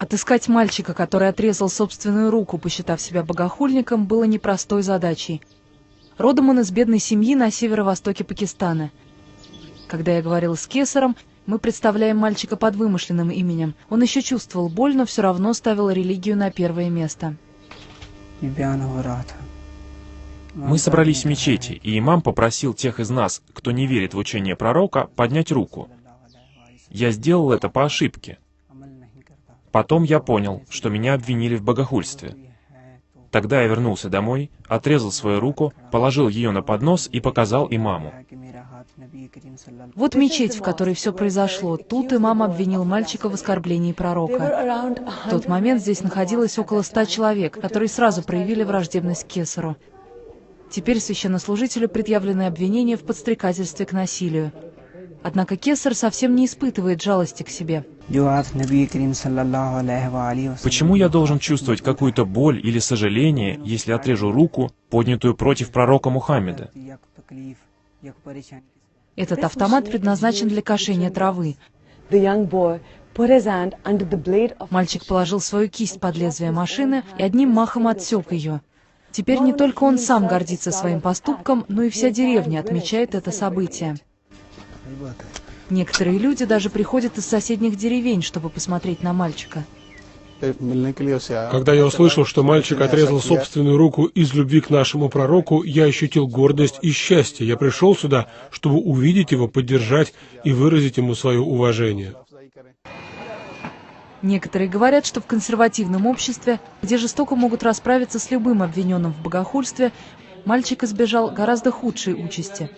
Отыскать мальчика, который отрезал собственную руку, посчитав себя богохульником, было непростой задачей. Родом он из бедной семьи на северо-востоке Пакистана. Когда я говорил с Кесаром, мы представляем мальчика под вымышленным именем. Он еще чувствовал боль, но все равно ставил религию на первое место. Мы собрались в мечети, и имам попросил тех из нас, кто не верит в учение пророка, поднять руку. Я сделал это по ошибке. Потом я понял, что меня обвинили в богохульстве. Тогда я вернулся домой, отрезал свою руку, положил ее на поднос и показал имаму. Вот мечеть, в которой все произошло. Тут имам обвинил мальчика в оскорблении пророка. В тот момент здесь находилось около 100 человек, которые сразу проявили враждебность к Кесару. Теперь священнослужителю предъявлены обвинения в подстрекательстве к насилию. Однако Кесар совсем не испытывает жалости к себе. Почему я должен чувствовать какую-то боль или сожаление, если отрежу руку, поднятую против пророка Мухаммеда? Этот автомат предназначен для кошения травы. Мальчик положил свою кисть под лезвие машины и одним махом отсек ее. Теперь не только он сам гордится своим поступком, но и вся деревня отмечает это событие. Некоторые люди даже приходят из соседних деревень, чтобы посмотреть на мальчика. Когда я услышал, что мальчик отрезал собственную руку из любви к нашему пророку, я ощутил гордость и счастье. Я пришел сюда, чтобы увидеть его, поддержать и выразить ему свое уважение. Некоторые говорят, что в консервативном обществе, где жестоко могут расправиться с любым обвиненным в богохульстве, мальчик избежал гораздо худшей участи.